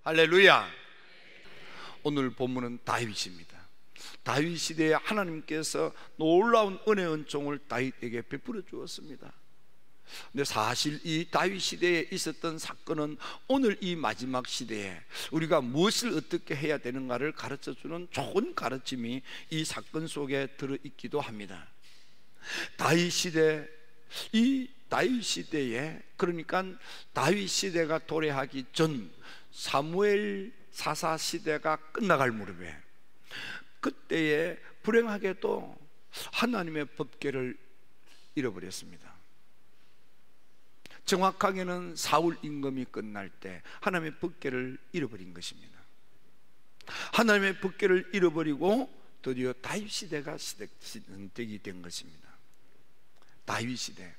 할렐루야. 오늘 본문은 다윗입니다. 다윗 시대에 하나님께서 놀라운 은혜 은총을 다윗에게 베풀어 주었습니다. 근데 사실 이 다윗 시대에 있었던 사건은 오늘 이 마지막 시대에 우리가 무엇을 어떻게 해야 되는가를 가르쳐주는 좋은 가르침이 이 사건 속에 들어있기도 합니다. 다윗 시대, 이 다윗 시대에, 그러니까 다윗 시대가 도래하기 전 사무엘 사사 시대가 끝나갈 무렵에, 그때에 불행하게도 하나님의 법궤를 잃어버렸습니다. 정확하게는 사울 임금이 끝날 때 하나님의 법궤를 잃어버린 것입니다. 하나님의 법궤를 잃어버리고 드디어 다윗 시대가 시작이 된 것입니다. 다윗 시대.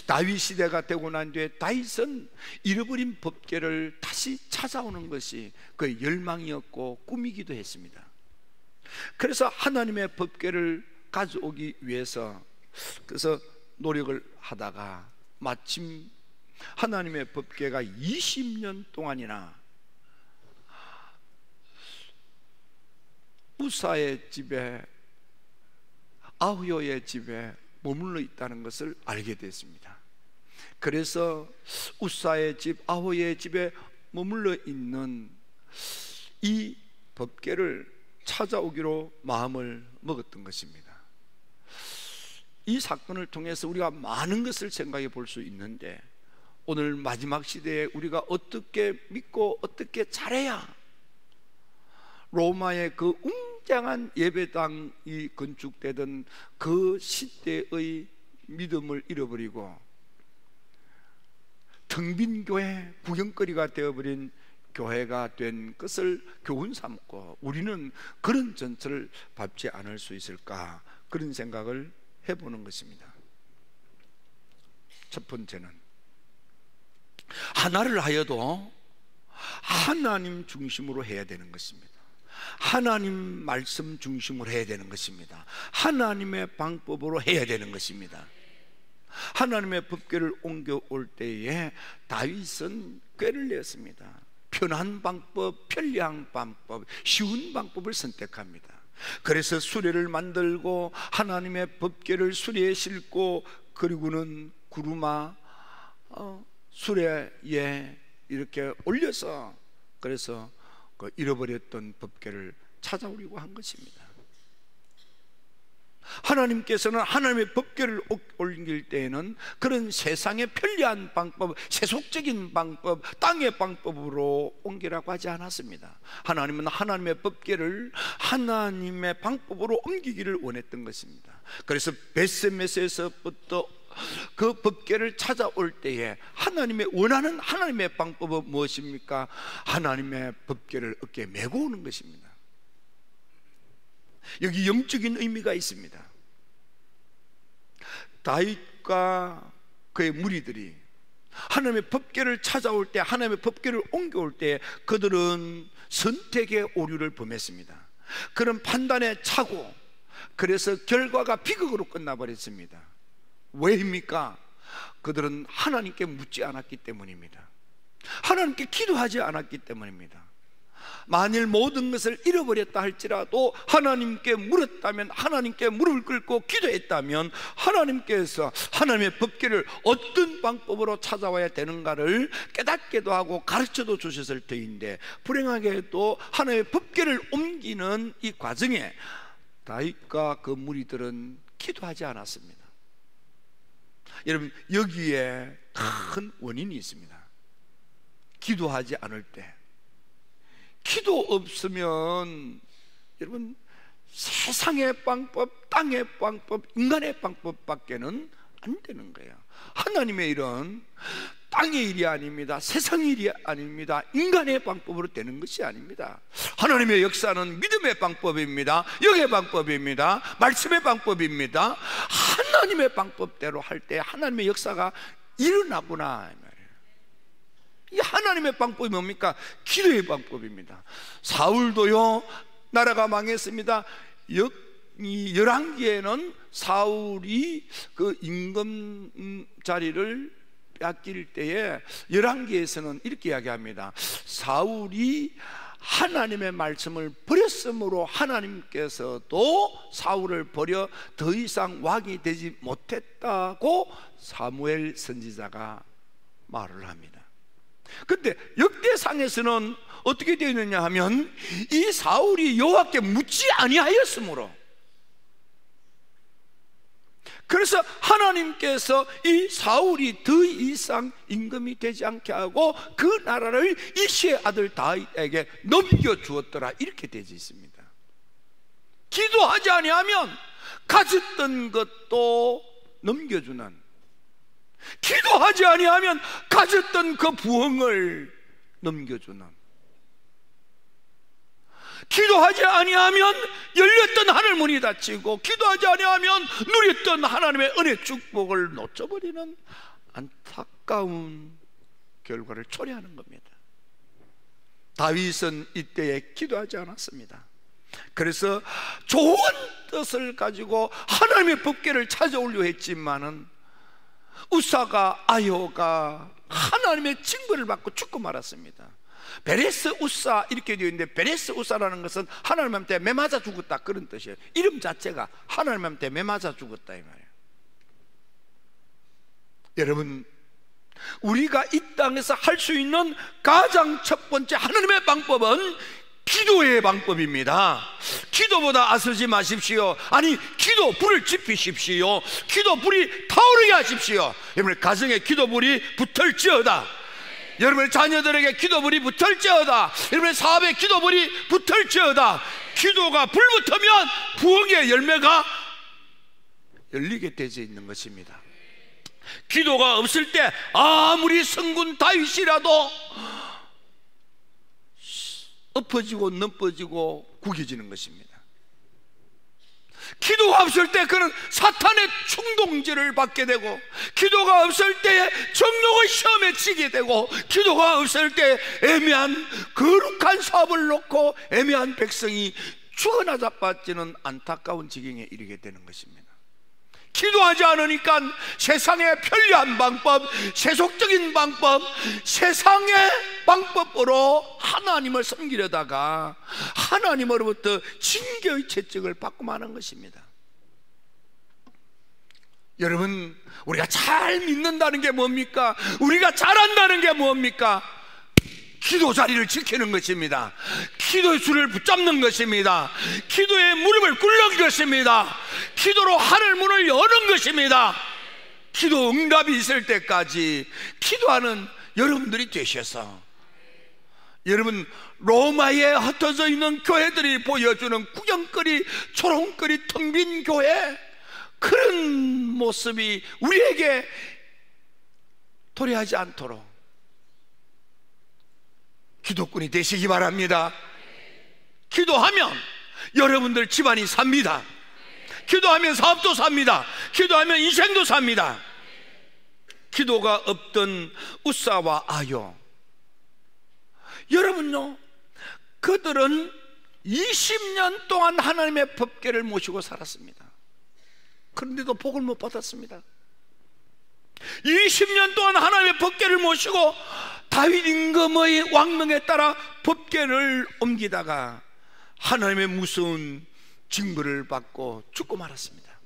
다윗 시대가 되고 난 뒤에 다윗은 잃어버린 법궤를 다시 찾아오는 것이 그의 열망이었고 꿈이기도 했습니다. 그래서 하나님의 법궤를 가져오기 위해서 그래서 노력을 하다가 마침 하나님의 법궤가 20년 동안이나 우사의 집에, 아흐요의 집에 머물러 있다는 것을 알게 됐습니다. 그래서 우사의 집, 아흐요의 집에 머물러 있는 이 법궤를 찾아오기로 마음을 먹었던 것입니다. 이 사건을 통해서 우리가 많은 것을 생각해 볼 수 있는데, 오늘 마지막 시대에 우리가 어떻게 믿고 어떻게 잘해야 로마의 그 웅장한 예배당이 건축되던 그 시대의 믿음을 잃어버리고 텅 빈 교회, 구경거리가 되어버린 교회가 된 것을 교훈 삼고 우리는 그런 전철을 밟지 않을 수 있을까, 그런 생각을 해보는 것입니다. 첫 번째는 하나를 하여도 하나님 중심으로 해야 되는 것입니다. 하나님 말씀 중심으로 해야 되는 것입니다. 하나님의 방법으로 해야 되는 것입니다. 하나님의 법궤를 옮겨올 때에 다윗은 꾀를 냈습니다. 편한 방법, 편리한 방법, 쉬운 방법을 선택합니다. 그래서 수레를 만들고 하나님의 법궤를 수레에 싣고, 그리고는 구루마 수레에 이렇게 올려서 그래서 그 잃어버렸던 법궤를 찾아오려고 한 것입니다. 하나님께서는 하나님의 법궤를 옮길 때에는 그런 세상의 편리한 방법, 세속적인 방법, 땅의 방법으로 옮기라고 하지 않았습니다. 하나님은 하나님의 법궤를 하나님의 방법으로 옮기기를 원했던 것입니다. 그래서 벳세메스에서부터 그 법궤를 찾아올 때에 하나님의 원하는 하나님의 방법은 무엇입니까? 하나님의 법궤를 어깨에 메고 오는 것입니다. 여기 영적인 의미가 있습니다. 다윗과 그의 무리들이 하나님의 법궤를 찾아올 때, 하나님의 법궤를 옮겨올 때 그들은 선택의 오류를 범했습니다. 그런 판단에 차고, 그래서 결과가 비극으로 끝나버렸습니다. 왜입니까? 그들은 하나님께 묻지 않았기 때문입니다. 하나님께 기도하지 않았기 때문입니다. 만일 모든 것을 잃어버렸다 할지라도 하나님께 물었다면, 하나님께 무릎을 꿇고 기도했다면 하나님께서 하나님의 법궤를 어떤 방법으로 찾아와야 되는가를 깨닫게도 하고 가르쳐도 주셨을 터인데, 불행하게도 하나님의 법궤를 옮기는 이 과정에 다윗과 그 무리들은 기도하지 않았습니다. 여러분, 여기에 큰 원인이 있습니다. 기도하지 않을 때, 기도 없으면 여러분 세상의 방법, 땅의 방법, 인간의 방법밖에는 안 되는 거예요. 하나님의 일은 땅의 일이 아닙니다. 세상의 일이 아닙니다. 인간의 방법으로 되는 것이 아닙니다. 하나님의 역사는 믿음의 방법입니다. 영의 방법입니다. 말씀의 방법입니다. 하나님의 방법대로 할 때 하나님의 역사가 일어나구나. 이 하나님의 방법이 뭡니까? 기도의 방법입니다. 사울도요, 나라가 망했습니다. 이 열왕기에는 사울이 그 임금 자리를 빼앗길 때에 열왕기에서는 이렇게 이야기합니다. 사울이 하나님의 말씀을 버렸으므로 하나님께서도 사울을 버려 더 이상 왕이 되지 못했다고 사무엘 선지자가 말을 합니다. 근데 역대상에서는 어떻게 되어 있느냐 하면 이 사울이 여호와께 묻지 아니하였으므로, 그래서 하나님께서 이 사울이 더 이상 임금이 되지 않게 하고 그 나라를 이시의 아들 다윗에게 넘겨주었더라, 이렇게 되어 있습니다. 기도하지 아니하면 가졌던 것도 넘겨주는, 기도하지 아니하면 가졌던 그 부흥을 넘겨주는, 기도하지 아니하면 열렸던 하늘문이 닫히고 기도하지 아니하면 누렸던 하나님의 은혜 축복을 놓쳐버리는 안타까운 결과를 초래하는 겁니다. 다윗은 이때에 기도하지 않았습니다. 그래서 좋은 뜻을 가지고 하나님의 법궤를 찾아오려 했지만은 우사가 아요가 하나님의 징벌을 받고 죽고 말았습니다. 베레스 우사 이렇게 되어 있는데, 베레스 우사라는 것은 하나님한테 매맞아 죽었다, 그런 뜻이에요. 이름 자체가 하나님한테 매맞아 죽었다 이 말이에요. 여러분, 우리가 이 땅에서 할 수 있는 가장 첫 번째 하나님의 방법은 기도의 방법입니다. 기도보다 앞서지 마십시오. 아니, 기도 불을 지피십시오. 기도 불이 타오르게 하십시오. 여러분, 가정에 기도 불이 붙을지어다. 여러분의 자녀들에게 기도불이 붙을지어다. 여러분의 사업에 기도불이 붙을지어다. 기도가 불붙으면 부흥의 열매가 열리게 되어 있는 것입니다. 기도가 없을 때 아무리 성군 다윗이라도 엎어지고 넘어지고 구겨지는 것입니다. 기도가 없을 때 그는 사탄의 충동질을 받게 되고, 기도가 없을 때에 정욕의 시험에 치게 되고, 기도가 없을 때 애매한 거룩한 사업을 놓고 애매한 백성이 죽어나자빠지는 안타까운 지경에 이르게 되는 것입니다. 기도하지 않으니까 세상의 편리한 방법, 세속적인 방법, 세상의 방법으로 하나님을 섬기려다가 하나님으로부터 징계의 채찍을 받고 마는 것입니다. 여러분, 우리가 잘 믿는다는 게 뭡니까? 우리가 잘한다는 게 뭡니까? 기도 자리를 지키는 것입니다. 기도의 줄을 붙잡는 것입니다. 기도의 무릎을 꿇는 것입니다. 기도로 하늘 문을 여는 것입니다. 기도 응답이 있을 때까지 기도하는 여러분들이 되셔서, 여러분, 로마에 흩어져 있는 교회들이 보여주는 구경거리, 초롱거리 텅 빈 교회, 그런 모습이 우리에게 도래하지 않도록 기도꾼이 되시기 바랍니다. 기도하면 여러분들 집안이 삽니다. 기도하면 사업도 삽니다. 기도하면 인생도 삽니다. 기도가 없던 우사와 아요, 여러분요, 그들은 20년 동안 하나님의 법궤를 모시고 살았습니다. 그런데도 복을 못 받았습니다. 20년 동안 하나님의 법궤를 모시고 다윗 임금의 왕명에 따라 법궤를 옮기다가 하나님의 무서운 징벌을 받고 죽고 말았습니다.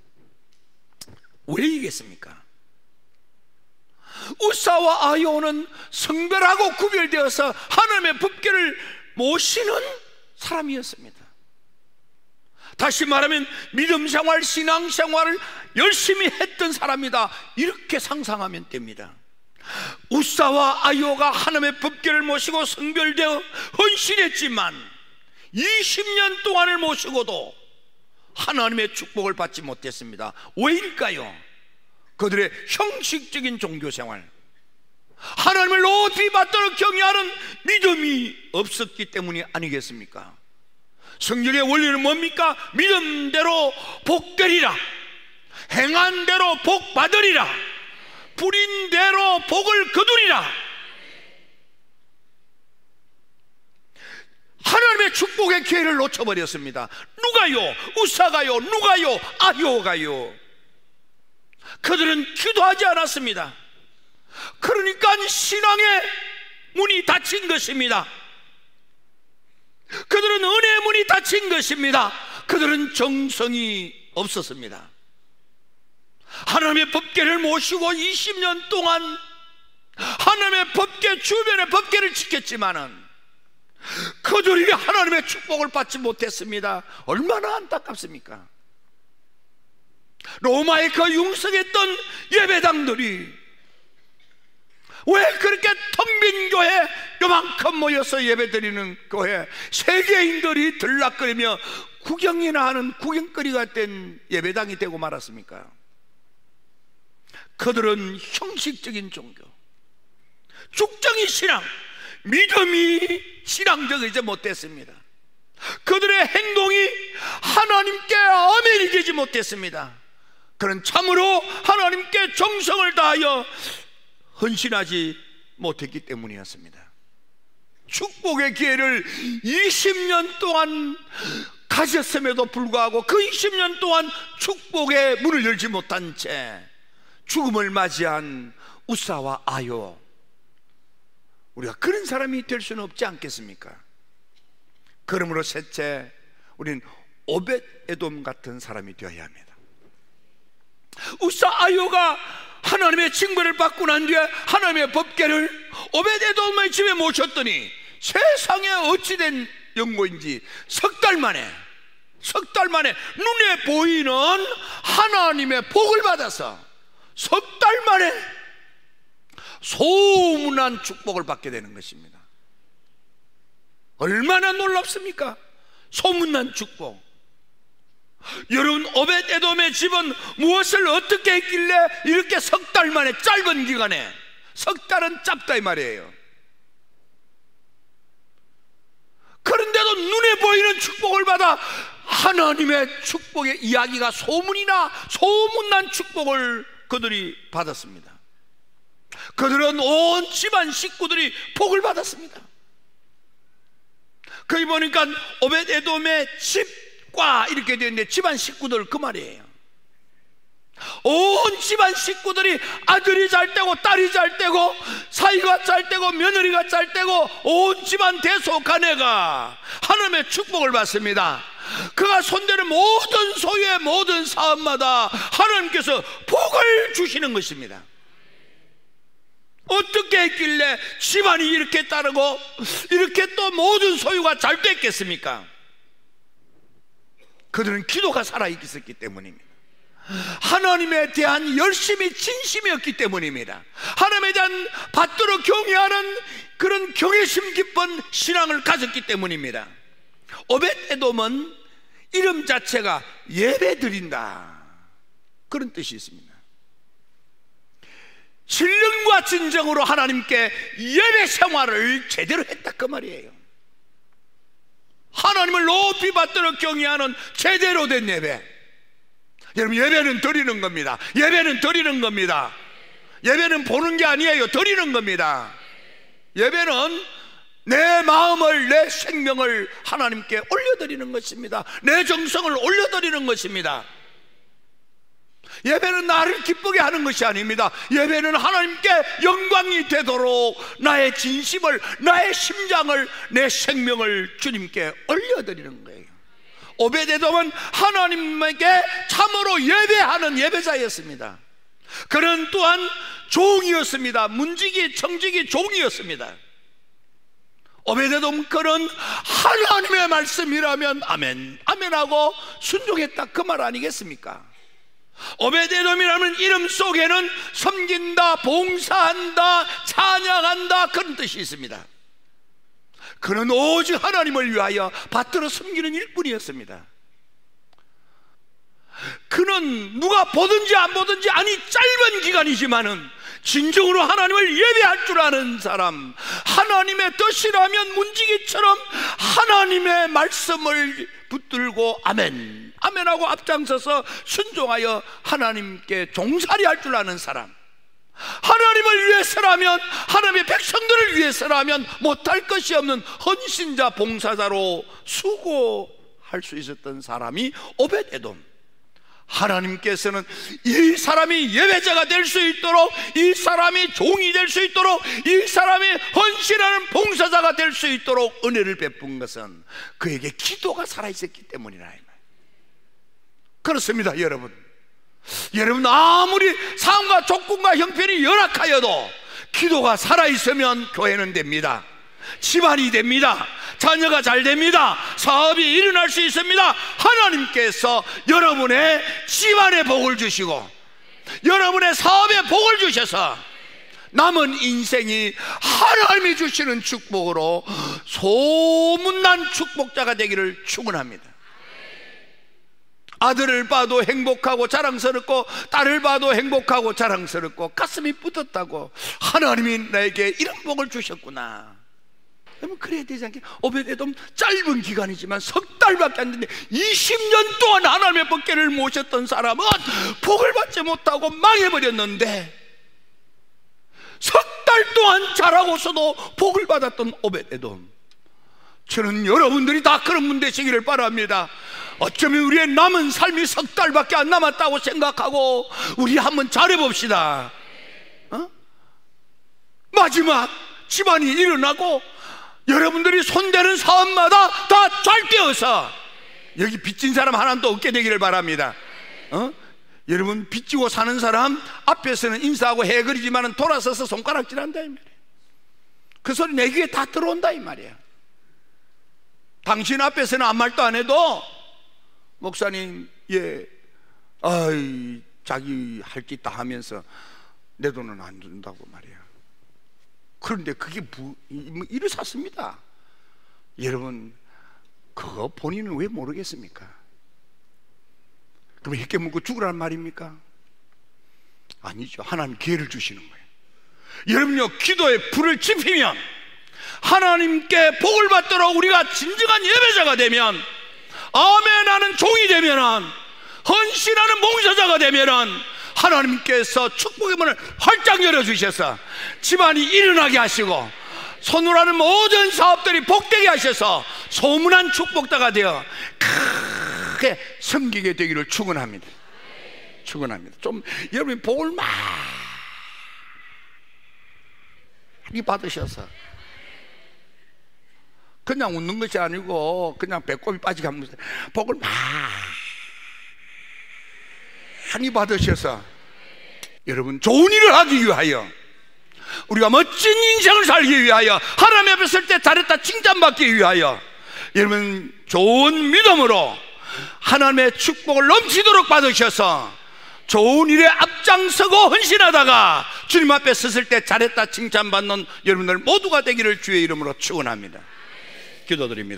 왜 이겠습니까? 우사와 아요는 성별하고 구별되어서 하나님의 법궤를 모시는 사람이었습니다. 다시 말하면 믿음 생활, 신앙 생활을 열심히 했던 사람이다, 이렇게 상상하면 됩니다. 우사와 아요가 하나님의 법궤를 모시고 성별되어 헌신했지만 20년 동안을 모시고도 하나님의 축복을 받지 못했습니다. 왜일까요? 그들의 형식적인 종교생활, 하나님을 높이 받도록 경외하는 믿음이 없었기 때문이 아니겠습니까? 성경의 원리는 뭡니까? 믿음대로 복되리라, 행한 대로 복 받으리라, 부린 대로 복을 거두리라. 하나님의 축복의 기회를 놓쳐버렸습니다. 누가요? 우사가요? 누가요? 아요가요? 그들은 기도하지 않았습니다. 그러니까 신앙의 문이 닫힌 것입니다. 그들은 은혜의 문이 닫힌 것입니다. 그들은 정성이 없었습니다. 하나님의 법궤를 모시고 20년 동안 하나님의 법궤 주변의 법궤를 지켰지만은 그들이 하나님의 축복을 받지 못했습니다. 얼마나 안타깝습니까? 로마의 그 융성했던 예배당들이 왜 그렇게 텅 빈 교회, 요만큼 모여서 예배드리는 교회, 세계인들이 들락거리며 구경이나 하는 구경거리가 된 예배당이 되고 말았습니까? 그들은 형식적인 종교, 죽정이 신앙, 믿음이 신앙적이지 못했습니다. 그들의 행동이 하나님께 아멘이 되지 못했습니다. 그는 참으로 하나님께 정성을 다하여 헌신하지 못했기 때문이었습니다. 축복의 기회를 20년 동안 가졌음에도 불구하고 그 20년 동안 축복의 문을 열지 못한 채 죽음을 맞이한 우사와 아요, 우리가 그런 사람이 될 수는 없지 않겠습니까? 그러므로 셋째, 우리는 오벳에돔 같은 사람이 되어야 합니다. 우사 아요가 하나님의 징벌을 받고 난 뒤에 하나님의 법궤를 오벳에돔의 집에 모셨더니 세상에 어찌된 연고인지 석 달 만에 눈에 보이는 하나님의 복을 받아서 석 달 만에 소문난 축복을 받게 되는 것입니다. 얼마나 놀랍습니까? 소문난 축복. 여러분, 오벳에돔의 집은 무엇을 어떻게 했길래 이렇게 석 달 만에, 짧은 기간에, 석 달은 짧다 이 말이에요. 그런데도 눈에 보이는 축복을 받아 하나님의 축복의 이야기가 소문난 축복을 그들이 받았습니다. 그들은 온 집안 식구들이 복을 받았습니다. 거기 보니까 오벳에돔의 집과 이렇게 되어 있는데 집안 식구들 그 말이에요. 온 집안 식구들이 아들이 잘 되고 딸이 잘 되고 사위가 잘 되고 며느리가 잘 되고 온 집안 대속가네가 하나님의 축복을 받습니다. 그가 손대는 모든 소유의 모든 사업마다 하나님께서 복을 주시는 것입니다. 어떻게 했길래 집안이 이렇게 따르고 이렇게 또 모든 소유가 잘 됐겠습니까? 그들은 기도가 살아있었기 때문입니다. 하나님에 대한 열심이 진심이었기 때문입니다. 하나님에 대한 받들어 경외하는 그런 경외심 깊은 신앙을 가졌기 때문입니다. 오벳에돔은 이름 자체가 예배 드린다, 그런 뜻이 있습니다. 신령과 진정으로 하나님께 예배 생활을 제대로 했다 그 말이에요. 하나님을 높이 받들어 경외하는 제대로 된 예배. 여러분, 예배는 드리는 겁니다. 예배는 드리는 겁니다. 예배는 보는 게 아니에요. 드리는 겁니다. 예배는 내 마음을, 내 생명을 하나님께 올려드리는 것입니다. 내 정성을 올려드리는 것입니다. 예배는 나를 기쁘게 하는 것이 아닙니다. 예배는 하나님께 영광이 되도록 나의 진심을, 나의 심장을, 내 생명을 주님께 올려드리는 거예요. 오벳에돔은 하나님에게 참으로 예배하는 예배자였습니다. 그는 또한 종이었습니다. 문지기, 청지기 종이었습니다. 오벳에돔 그는 하나님의 말씀이라면 아멘, 아멘하고 순종했다 그 말 아니겠습니까? 오벳에돔이라는 이름 속에는 섬긴다, 봉사한다, 찬양한다 그런 뜻이 있습니다. 그는 오직 하나님을 위하여 받들어 섬기는 일뿐이었습니다. 그는 누가 보든지 안 보든지, 아니 짧은 기간이지만은 진정으로 하나님을 예배할 줄 아는 사람, 하나님의 뜻이라면 문지기처럼 하나님의 말씀을 붙들고 아멘, 아멘하고 앞장서서 순종하여 하나님께 종살이 할 줄 아는 사람, 하나님을 위해서라면, 하나님의 백성들을 위해서라면 못할 것이 없는 헌신자, 봉사자로 수고할 수 있었던 사람이 오벳에돔. 하나님께서는 이 사람이 예배자가 될 수 있도록, 이 사람이 종이 될 수 있도록, 이 사람이 헌신하는 봉사자가 될 수 있도록 은혜를 베푼 것은 그에게 기도가 살아있었기 때문이라. 그렇습니다. 여러분, 아무리 삶과 조건과 형편이 열악하여도 기도가 살아있으면 교회는 됩니다. 집안이 됩니다. 자녀가 잘 됩니다. 사업이 일어날 수 있습니다. 하나님께서 여러분의 집안에 복을 주시고 여러분의 사업에 복을 주셔서 남은 인생이 하나님이 주시는 축복으로 소문난 축복자가 되기를 축원합니다. 아들을 봐도 행복하고 자랑스럽고 딸을 봐도 행복하고 자랑스럽고 가슴이 뿌듯하고 하나님이 나에게 이런 복을 주셨구나. 그러면 그래야 되지 않겠? 오벳에돔 짧은 기간이지만 석 달밖에 안 됐는데 20년 동안 하나님의 법궤를 모셨던 사람은 복을 받지 못하고 망해버렸는데 석 달 동안 자라고서도 복을 받았던 오벳에돔. 저는 여러분들이 다 그런 분 되시기를 바랍니다. 어쩌면 우리의 남은 삶이 석 달밖에 안 남았다고 생각하고 우리 한번 잘해봅시다. 마지막 집안이 일어나고 여러분들이 손대는 사업마다 다 잘 되어서 여기 빚진 사람 하나도 없게 되기를 바랍니다. 여러분, 빚지고 사는 사람 앞에서는 인사하고 해그리지만 돌아서서 손가락질한다 이 말이에요. 그 소리 내 귀에 다 들어온다 이 말이에요. 당신 앞에서는 아무 말도 안 해도 목사님, 자기 할 게 있다 하면서 내 돈은 안 준다고 말이에요. 그런데 그게 일을 샀습니다. 여러분, 그거 본인은 왜 모르겠습니까? 그럼 이렇게 묻고 죽으라는 말입니까? 아니죠. 하나님 기회를 주시는 거예요. 여러분요, 기도에 불을 지피면 하나님께 복을 받도록 우리가 진정한 예배자가 되면, 아멘하는 종이 되면, 헌신하는 봉사자가 되면 하나님께서 축복의 문을 활짝 열어주셔서 집안이 일어나게 하시고 손으로 하는 모든 사업들이 복되게 하셔서 소문난 축복자가 되어 크게 섬기게 되기를 축원합니다. 축원합니다. 좀 여러분이 복을 많이 받으셔서 그냥 웃는 것이 아니고 그냥 배꼽이 빠지게 하면서 복을 많이 받으셔서 여러분 좋은 일을 하기 위하여, 우리가 멋진 인생을 살기 위하여, 하나님 앞에 설 때 잘했다 칭찬받기 위하여 여러분 좋은 믿음으로 하나님의 축복을 넘치도록 받으셔서 좋은 일에 앞장서고 헌신하다가 주님 앞에 섰을 때 잘했다 칭찬받는 여러분들 모두가 되기를 주의 이름으로 축원합니다. 기도드립니다.